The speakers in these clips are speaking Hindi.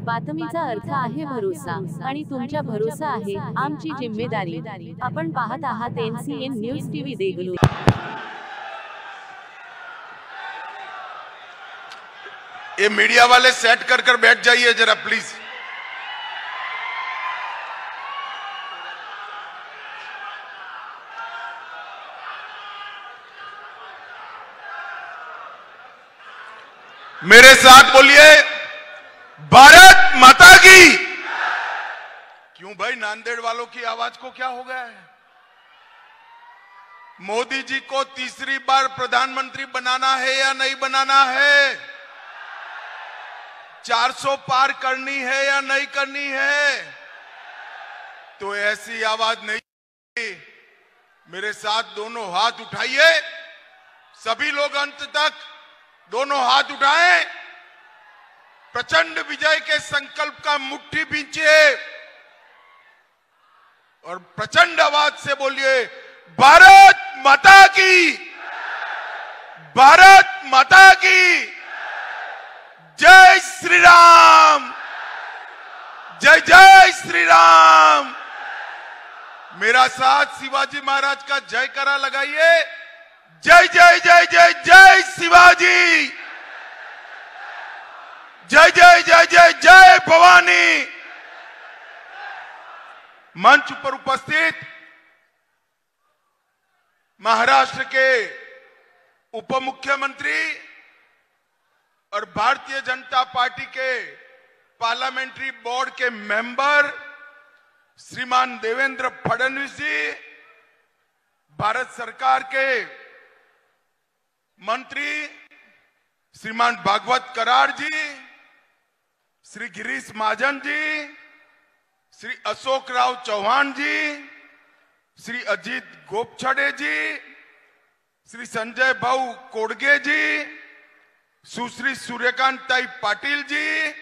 बातमीचा अर्थ आहे भरोसा आणि तुमच्या भरोसा आहे आमची जिम्मेदारी। आपण पाहत आहात NCN न्यूज टीव्ही देगलू। ये मीडिया वाले सेट कर बैठ जाइए जरा प्लीज। मेरे साथ बोलिए भारत माता की। क्यों भाई, नांदेड़ वालों की आवाज को क्या हो गया है? मोदी जी को तीसरी बार प्रधानमंत्री बनाना है या नहीं बनाना है? 400 पार करनी है या नहीं करनी है? तो ऐसी आवाज नहीं। मेरे साथ दोनों हाथ उठाइए, सभी लोग अंत तक दोनों हाथ उठाएं। प्रचंड विजय के संकल्प का मुट्ठी भींचिए और प्रचंड आवाज से बोलिए भारत माता की, भारत माता की जय श्री राम, जय जय श्री राम। मेरा साथ शिवाजी महाराज का जयकारा लगाइए। जय जय जय जय जय शिवाजी, जय जय जय जय जय भवानी। मंच पर उपस्थित महाराष्ट्र के उप मुख्यमंत्री और भारतीय जनता पार्टी के पार्लियामेंट्री बोर्ड के मेंबर श्रीमान देवेंद्र फडणवीस जी, भारत सरकार के मंत्री श्रीमान भागवत कराड़ जी, श्री गिरीश महाजन जी, श्री अशोक राव चौहान जी, श्री अजीत गोपछड़े जी, श्री संजय भाऊ कोडगे जी, सुश्री सूर्यकांताई पाटिल जी,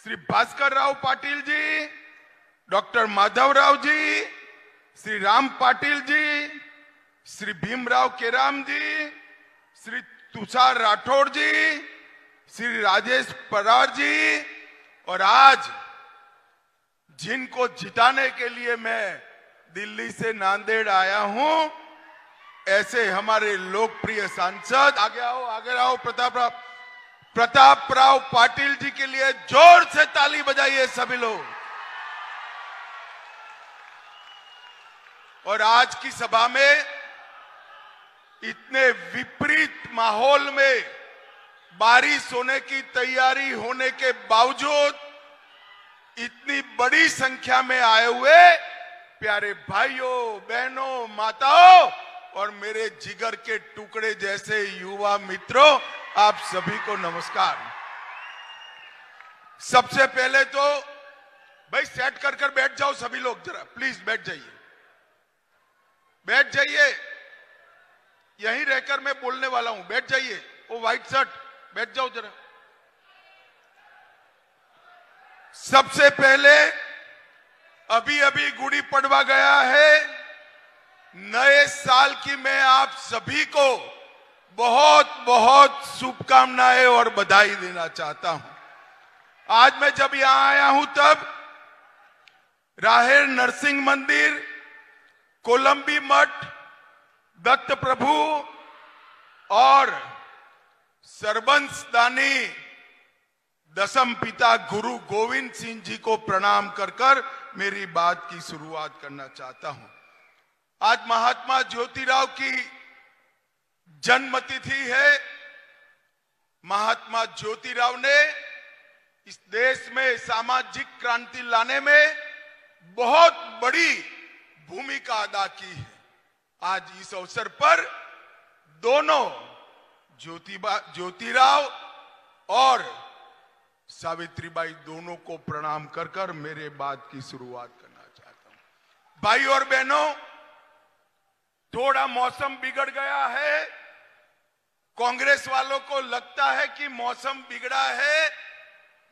श्री भास्कर राव पाटिल जी, डॉक्टर माधवराव जी, श्री राम पाटिल जी, श्री भीमराव केराम जी, श्री तुषार राठौड़ जी, श्री राजेश परार जी, और आज जिनको जिताने के लिए मैं दिल्ली से नांदेड़ आया हूं, ऐसे हमारे लोकप्रिय सांसद, आगे आओ प्रताप राव पाटिल जी के लिए जोर से ताली बजाइए सभी लोग। और आज की सभा में इतने विपरीत माहौल में बारिश होने की तैयारी होने के बावजूद इतनी बड़ी संख्या में आए हुए प्यारे भाइयों बहनों माताओं और मेरे जिगर के टुकड़े जैसे युवा मित्रों, आप सभी को नमस्कार। सबसे पहले तो भाई सेट कर बैठ जाओ सभी लोग, जरा प्लीज बैठ जाइए, बैठ जाइए। यहीं रहकर मैं बोलने वाला हूं, बैठ जाइए। वो व्हाइट शर्ट बैठ जाओ जरा। सबसे पहले अभी अभी गुड़ी पड़वा गया है। नए साल की मैं आप सभी को बहुत बहुत शुभकामनाएं और बधाई देना चाहता हूं। आज मैं जब यहां आया हूं तब राहेर नरसिंह मंदिर, कोलंबी मठ, दत्त प्रभु और सरबंस दानी दसम पिता गुरु गोविंद सिंह जी को प्रणाम कर मेरी बात की शुरुआत करना चाहता हूं। आज महात्मा ज्योतिराव की जन्मतिथि है। महात्मा ज्योतिराव ने इस देश में सामाजिक क्रांति लाने में बहुत बड़ी भूमिका अदा की है। आज इस अवसर पर दोनों ज्योतिराव और सावित्रीबाई दोनों को प्रणाम कर मेरे बात की शुरुआत करना चाहता हूं। भाई और बहनों, थोड़ा मौसम बिगड़ गया है। कांग्रेस वालों को लगता है कि मौसम बिगड़ा है,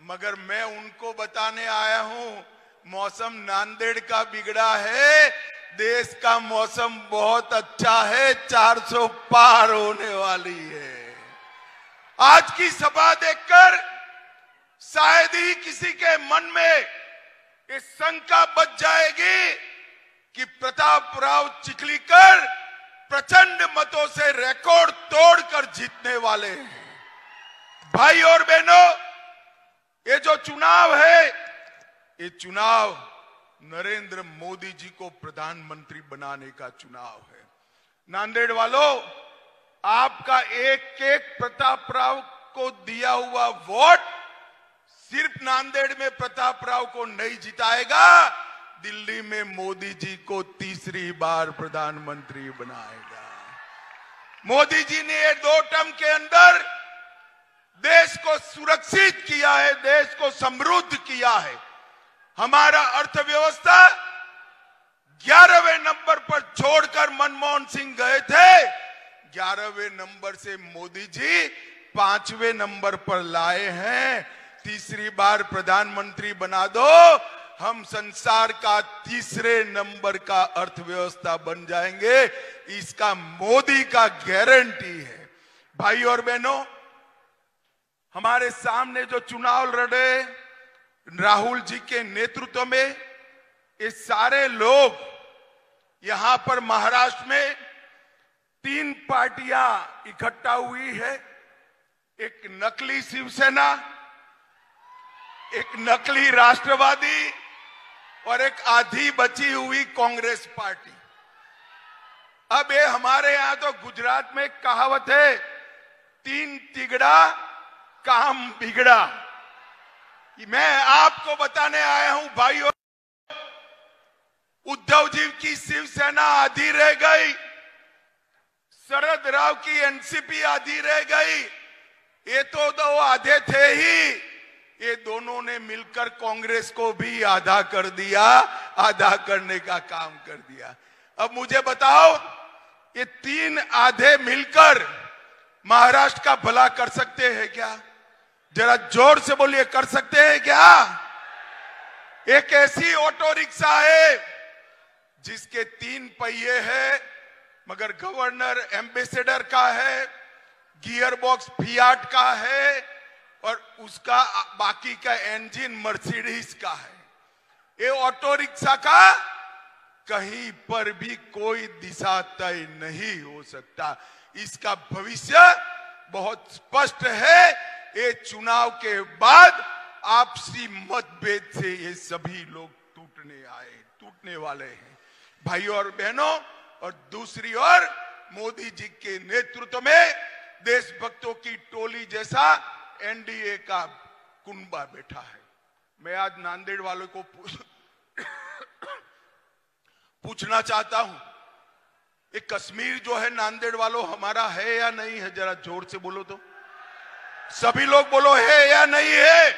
मगर मैं उनको बताने आया हूं मौसम नांदेड़ का बिगड़ा है। देश का मौसम बहुत अच्छा है, 400 पार होने वाली है। आज की सभा देखकर शायद ही किसी के मन में ये शंका बच जाएगी कि प्रतापराव चिखलीकर प्रचंड मतों से रिकॉर्ड तोड़कर जीतने वाले हैं। भाई और बहनों, ये जो चुनाव है, ये चुनाव नरेंद्र मोदी जी को प्रधानमंत्री बनाने का चुनाव है। नांदेड़ वालों, आपका एक एक प्रतापराव को दिया हुआ वोट सिर्फ नांदेड़ में प्रतापराव को नहीं जिताएगा, दिल्ली में मोदी जी को तीसरी बार प्रधानमंत्री बनाएगा। मोदी जी ने ये 2 टर्म के अंदर देश को सुरक्षित किया है, देश को समृद्ध किया है। हमारा अर्थव्यवस्था 11वें नंबर पर छोड़कर मनमोहन सिंह गए थे, 11वें नंबर से मोदी जी 5वें नंबर पर लाए हैं। तीसरी बार प्रधानमंत्री बना दो, हम संसार का तीसरे नंबर का अर्थव्यवस्था बन जाएंगे, इसका मोदी का गारंटी है। भाई और बहनों, हमारे सामने जो चुनाव लड़े राहुल जी के नेतृत्व में, ये सारे लोग यहां पर महाराष्ट्र में 3 पार्टियां इकट्ठा हुई है। एक नकली शिवसेना, एक नकली राष्ट्रवादी और एक आधी बची हुई कांग्रेस पार्टी। अब ये हमारे यहां तो गुजरात में कहावत है, 3 तिगड़ा काम बिगड़ा। मैं आपको बताने आया हूं भाइयों, उद्धव जी की शिवसेना आधी रह गई, शरद राव की एनसीपी आधी रह गई। ये तो 2 आधे थे ही, ये दोनों ने मिलकर कांग्रेस को भी आधा कर दिया, आधा करने का काम कर दिया। अब मुझे बताओ, ये 3 आधे मिलकर महाराष्ट्र का भला कर सकते हैं क्या? जरा जोर से बोलिए, कर सकते हैं क्या? एक ऐसी ऑटो रिक्शा है जिसके 3 पहिए हैं, मगर गवर्नर एम्बेसडर का है, गियर बॉक्स फियाट का है और उसका बाकी का इंजन मर्सिडीज का है। ये ऑटो रिक्शा का कहीं पर भी कोई दिशा तय नहीं हो सकता। इसका भविष्य बहुत स्पष्ट है। ये चुनाव के बाद आपसी मतभेद से ये सभी लोग टूटने वाले हैं भाइयों और बहनों। और दूसरी ओर मोदी जी के नेतृत्व में देशभक्तों की टोली जैसा एनडीए का कुनबा बैठा है। मैं आज नांदेड़ वालों को पूछना चाहता हूं, ये कश्मीर जो है नांदेड़ वालों हमारा है या नहीं है? जरा जोर से बोलो तो, सभी लोग बोलो, है या नहीं है?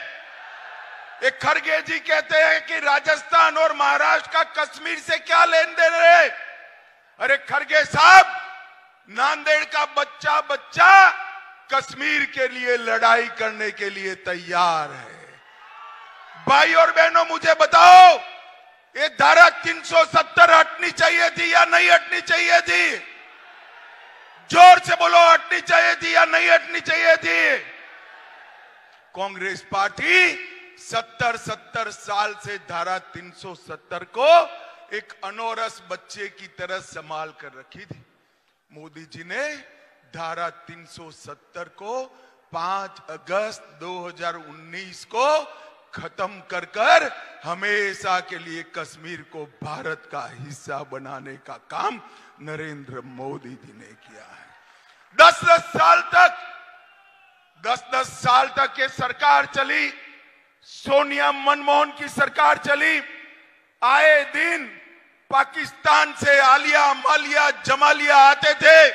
एक खड़गे जी कहते हैं कि राजस्थान और महाराष्ट्र का कश्मीर से क्या लेन देन है? अरे खड़गे साहब, नांदेड़ का बच्चा बच्चा कश्मीर के लिए लड़ाई करने के लिए तैयार है। भाई और बहनों, मुझे बताओ, ये धारा 370 हटनी चाहिए थी या नहीं हटनी चाहिए थी? जोर से बोलो, हटनी चाहिए थी या नहीं हटनी चाहिए थी? कांग्रेस पार्टी 70 साल से धारा 370 को एक अनोरस बच्चे की तरह संभाल कर रखी थी। मोदी जी ने धारा 370 को 5 अगस्त 2019 को खत्म कर हमेशा के लिए कश्मीर को भारत का हिस्सा बनाने का काम नरेंद्र मोदी जी ने किया है। 10 साल तक ये सरकार चली, सोनिया मनमोहन की सरकार चली। आए दिन पाकिस्तान से आलिया मालिया जमालिया आते थे,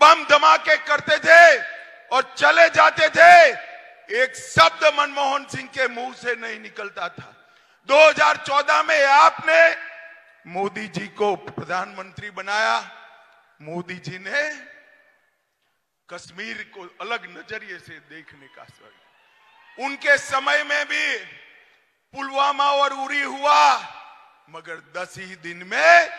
बम धमाके करते थे और चले जाते थे। एक शब्द मनमोहन सिंह के मुंह से नहीं निकलता था। 2014 में आपने मोदी जी को प्रधानमंत्री बनाया। मोदी जी ने कश्मीर को अलग नजरिए से देखने का शुरू। उनके समय में भी पुलवामा और उरी हुआ, मगर 10 ही दिन में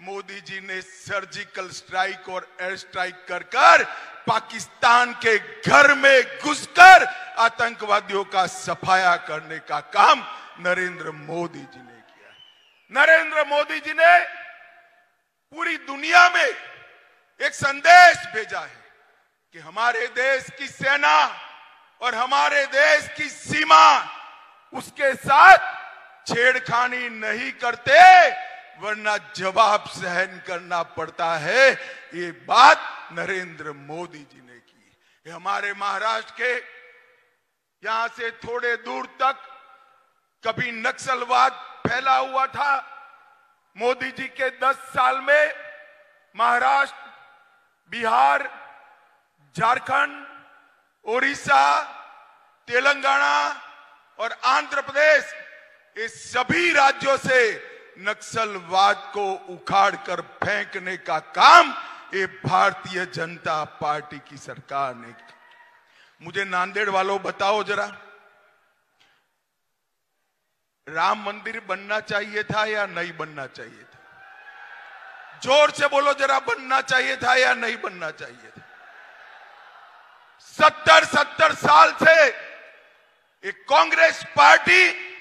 मोदी जी ने सर्जिकल स्ट्राइक और एयर स्ट्राइक कर पाकिस्तान के घर में घुसकर आतंकवादियों का सफाया करने का काम नरेंद्र मोदी जी ने किया है। नरेंद्र मोदी जी ने पूरी दुनिया में एक संदेश भेजा है कि हमारे देश की सेना और हमारे देश की सीमा उसके साथ छेड़खानी नहीं करते, वरना जवाब सहन करना पड़ता है। ये बात नरेंद्र मोदी जी ने की। ये हमारे महाराष्ट्र के यहां से थोड़े दूर तक कभी नक्सलवाद फैला हुआ था। मोदी जी के 10 साल में महाराष्ट्र, बिहार, झारखंड, ओडिशा, तेलंगाना और आंध्र प्रदेश, ये सभी राज्यों से नक्सलवाद को उखाड़कर फेंकने का काम ये भारतीय जनता पार्टी की सरकार ने किया। मुझे नांदेड़ वालों बताओ जरा, राम मंदिर बनना चाहिए था या नहीं बनना चाहिए था? जोर से बोलो जरा, बनना चाहिए था या नहीं बनना चाहिए था? 70 साल से एक कांग्रेस पार्टी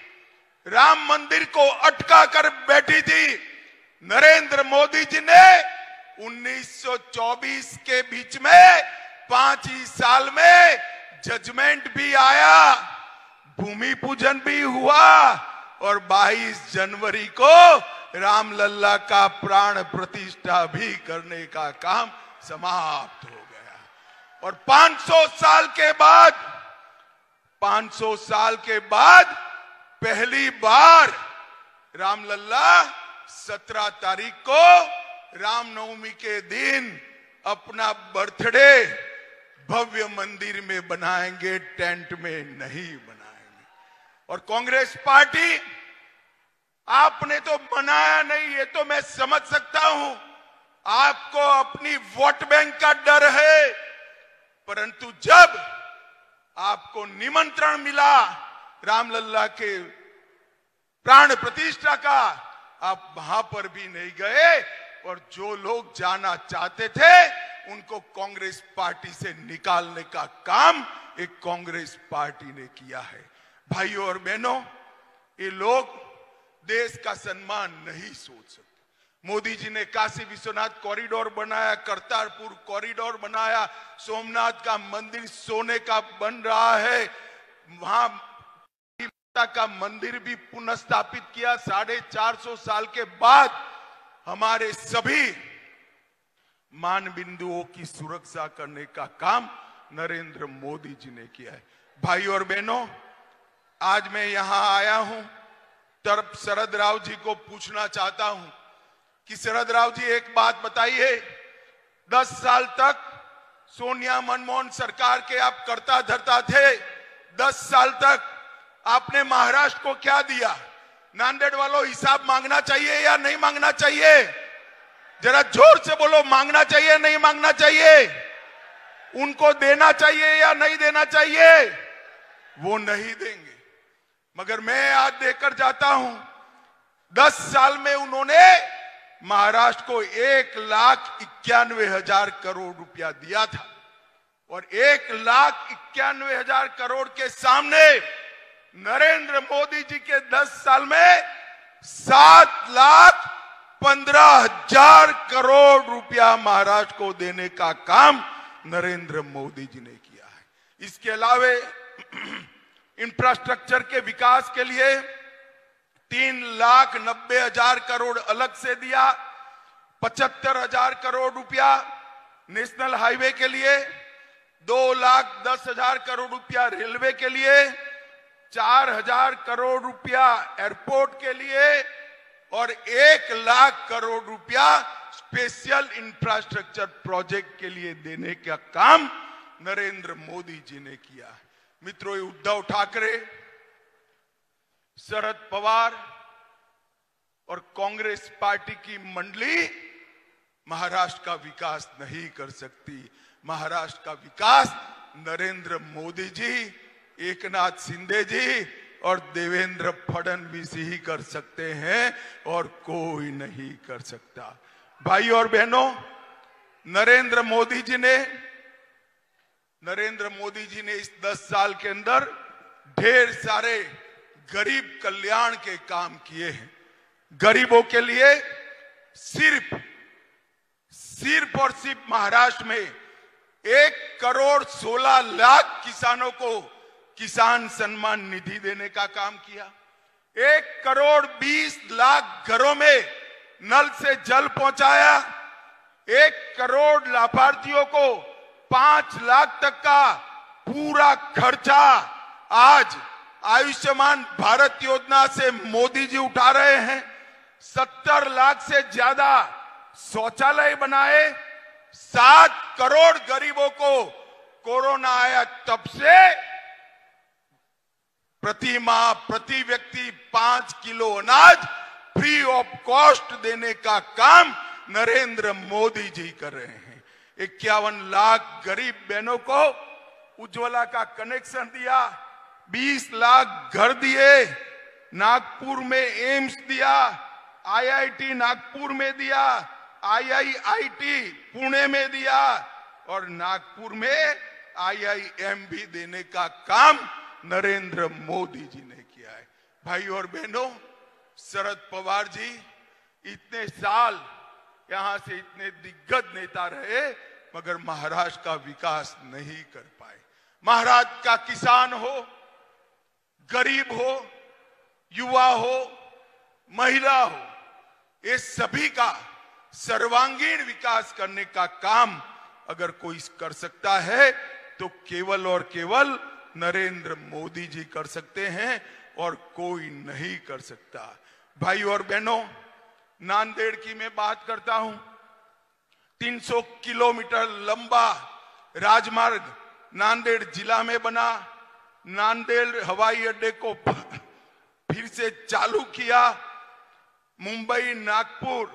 राम मंदिर को अटका कर बैठी थी। नरेंद्र मोदी जी ने 1924 के बीच में 5 ही साल में जजमेंट भी आया, भूमि पूजन भी हुआ और 22 जनवरी को रामलल्ला का प्राण प्रतिष्ठा भी करने का काम समाप्त हो गया। और 500 साल के बाद पहली बार रामलल्ला 17 तारीख को रामनवमी के दिन अपना बर्थडे भव्य मंदिर में बनाएंगे, टेंट में नहीं बनाएंगे। और कांग्रेस पार्टी, आपने तो बनाया नहीं, ये तो मैं समझ सकता हूं, आपको अपनी वोट बैंक का डर है, परंतु जब आपको निमंत्रण मिला रामलल्ला के प्राण प्रतिष्ठा का, आप वहां पर भी नहीं गए। और जो लोग जाना चाहते थे उनको कांग्रेस पार्टी से निकालने का काम एक कांग्रेस पार्टी ने किया है। भाइयों और बहनों, ये लोग देश का सम्मान नहीं सोच सकते। मोदी जी ने काशी विश्वनाथ कॉरिडोर बनाया, करतारपुर कॉरिडोर बनाया, सोमनाथ का मंदिर सोने का बन रहा है, वहां का मंदिर भी पुनर्स्थापित किया। 450 साल के बाद हमारे सभी मान बिंदुओं की सुरक्षा करने का काम नरेंद्र मोदी जी ने किया है। भाइयों और बहनों, आज मैं यहां आया हूं तब शरद राव जी को पूछना चाहता हूं कि शरद राव जी, एक बात बताइए, 10 साल तक सोनिया मनमोहन सरकार के आप कर्ता धर्ता थे, 10 साल तक आपने महाराष्ट्र को क्या दिया? नांदेड़ वालों, हिसाब मांगना चाहिए या नहीं मांगना चाहिए? जरा जोर से बोलो, मांगना चाहिए नहीं मांगना चाहिए? उनको देना चाहिए या नहीं देना चाहिए? वो नहीं देंगे, मगर मैं आज देकर जाता हूं। 10 साल में उन्होंने महाराष्ट्र को 1,91,000 करोड़ रुपया दिया था और 1,91,000 करोड़ के सामने नरेंद्र मोदी जी के 10 साल में 7,15,000 करोड़ रुपया महाराष्ट्र को देने का काम नरेंद्र मोदी जी ने किया है। इसके अलावा इंफ्रास्ट्रक्चर के विकास के लिए 3,90,000 करोड़ अलग से दिया, 75,000 करोड़ रुपया नेशनल हाईवे के लिए, 2,10,000 करोड़ रुपया रेलवे के लिए, 4,000 करोड़ रुपया एयरपोर्ट के लिए और 1,00,000 करोड़ रुपया स्पेशल इंफ्रास्ट्रक्चर प्रोजेक्ट के लिए देने का काम नरेंद्र मोदी जी ने किया है। मित्रों, उद्धव ठाकरे, शरद पवार और कांग्रेस पार्टी की मंडली महाराष्ट्र का विकास नहीं कर सकती। महाराष्ट्र का विकास नरेंद्र मोदी जी, एकनाथ शिंदे जी और देवेंद्र फडणवीस ही कर सकते हैं और कोई नहीं कर सकता। भाइयों और बहनों, नरेंद्र मोदी जी ने नरेंद्र मोदी जी ने इस 10 साल के अंदर ढेर सारे गरीब कल्याण के काम किए हैं। गरीबों के लिए सिर्फ और सिर्फ महाराष्ट्र में 1,16,00,000 किसानों को किसान सम्मान निधि देने का काम किया। 1,20,00,000 घरों में नल से जल पहुंचाया। 1 करोड़ लाभार्थियों को 5 लाख तक का पूरा खर्चा आज आयुष्मान भारत योजना से मोदी जी उठा रहे हैं। 70 लाख से ज्यादा शौचालय बनाए। 7 करोड़ गरीबों को कोरोना आया तब से प्रति माह प्रति व्यक्ति 5 किलो अनाज फ्री ऑफ कॉस्ट देने का काम नरेंद्र मोदी जी कर रहे हैं। 51 लाख गरीब बहनों को उज्ज्वला का कनेक्शन दिया। 20 लाख घर दिए। नागपुर में एम्स दिया। IIT नागपुर में दिया। IIIT पुणे में दिया और नागपुर में IIM भी देने का काम नरेंद्र मोदी जी ने किया है। भाई और बहनों, शरद पवार जी इतने साल यहां से इतने दिग्गज नेता रहे मगर महाराष्ट्र का विकास नहीं कर पाए। महाराष्ट्र का किसान हो, गरीब हो, युवा हो, महिला हो, ये सभी का सर्वांगीण विकास करने का काम अगर कोई कर सकता है तो केवल और केवल नरेंद्र मोदी जी कर सकते हैं और कोई नहीं कर सकता। भाई और बहनों, नांदेड़ की मैं बात करता हूं। 300 किलोमीटर लंबा राजमार्ग नांदेड़ जिला में बना। नांदेड़ हवाई अड्डे को फिर से चालू किया। मुंबई नागपुर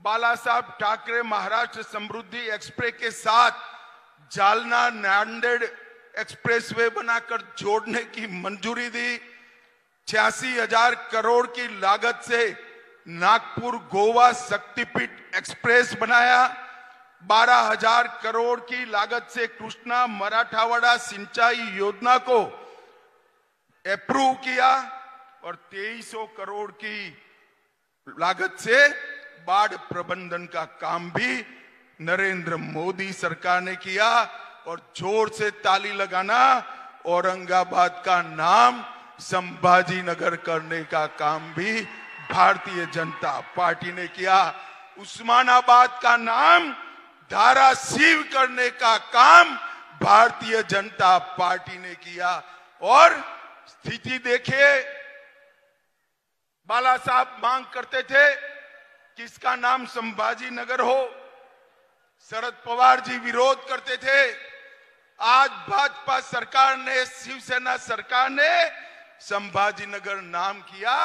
बाला साहब ठाकरे महाराष्ट्र समृद्धि एक्सप्रेस के साथ जालना नांदेड़ एक्सप्रेसवे बनाकर जोड़ने की मंजूरी दी। 86,000 करोड़ की लागत से नागपुर गोवा शक्तिपीठ एक्सप्रेस बनाया। 12,000 करोड़ की लागत से कृष्णा मराठवाड़ा सिंचाई योजना को अप्रूव किया और 2300 करोड़ की लागत से बाढ़ प्रबंधन का काम भी नरेंद्र मोदी सरकार ने किया। और जोर से ताली लगाना, औरंगाबाद का नाम संभाजी नगर करने का काम भी भारतीय जनता पार्टी ने किया। उस्मानाबाद का नाम धाराशिव करने का काम भारतीय जनता पार्टी ने किया। और स्थिति देखिए, बाला साहब मांग करते थे कि इसका नाम संभाजी नगर हो। शरद पवार जी विरोध करते थे। आज भाजपा सरकार ने, शिवसेना सरकार ने संभाजी नगर नाम किया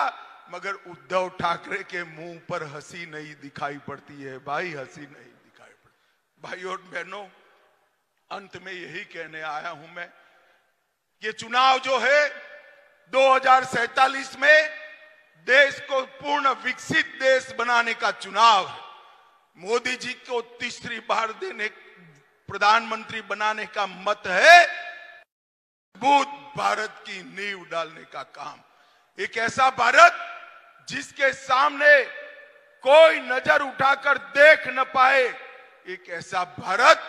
मगर उद्धव ठाकरे के मुंह पर हंसी नहीं दिखाई पड़ती है। भाई, हंसी नहीं दिखाई पड़ती। भाई और बहनों, अंत में यही कहने आया हूं मैं, ये चुनाव जो है 2047 में देश को पूर्ण विकसित देश बनाने का चुनाव है। मोदी जी को तीसरी बार प्रधानमंत्री बनाने का मत है। मजबूत भारत की नींव डालने का काम। एक ऐसा भारत जिसके सामने कोई नजर उठाकर देख न पाए। एक ऐसा भारत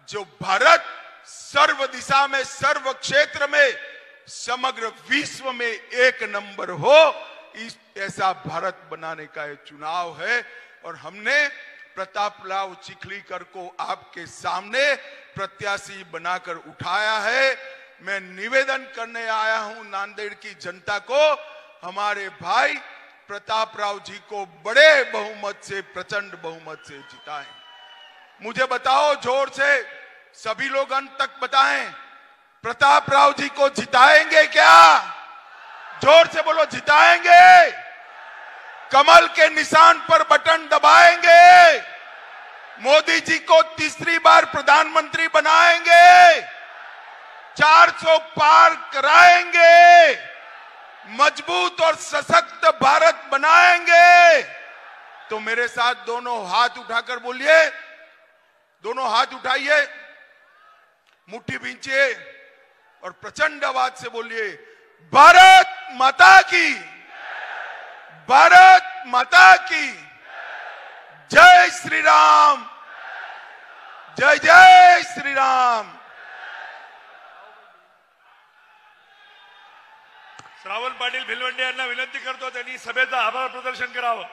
जो भारत सर्व दिशा में, सर्व क्षेत्र में, समग्र विश्व में 1 नंबर हो। इस ऐसा भारत बनाने का ये चुनाव है और हमने प्रतापराव चिखलीकर को आपके सामने प्रत्याशी बनाकर उठाया है। मैं निवेदन करने आया हूं नांदेड़ की जनता को, हमारे भाई प्रतापराव जी को बड़े बहुमत से, प्रचंड बहुमत से जिताएं। मुझे बताओ जोर से, सभी लोग अंत तक बताएं, प्रतापराव जी को जिताएंगे क्या? जोर से बोलो, जिताएंगे। कमल के निशान पर बटन दबाएंगे। मोदी जी को तीसरी बार प्रधानमंत्री बनाएंगे। 400 पार कराएंगे। मजबूत और सशक्त भारत बनाएंगे। तो मेरे साथ दोनों हाथ उठाकर बोलिए, दोनों हाथ उठाइए। मुट्ठी भींचिए और प्रचंड आवाज से बोलिए, भारत माता की, भारत माता की जय श्री राम, जय जय श्री राम। श्रावण पाटील भिलवंडे यांना विनंती करतो त्यांनी सभेचं आभार प्रदर्शन करावं।